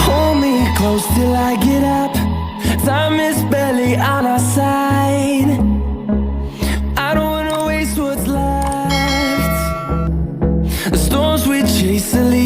Hold me close till I get up. Time is barely on our side. I don't wanna waste what's left. The storms we chase are leaving.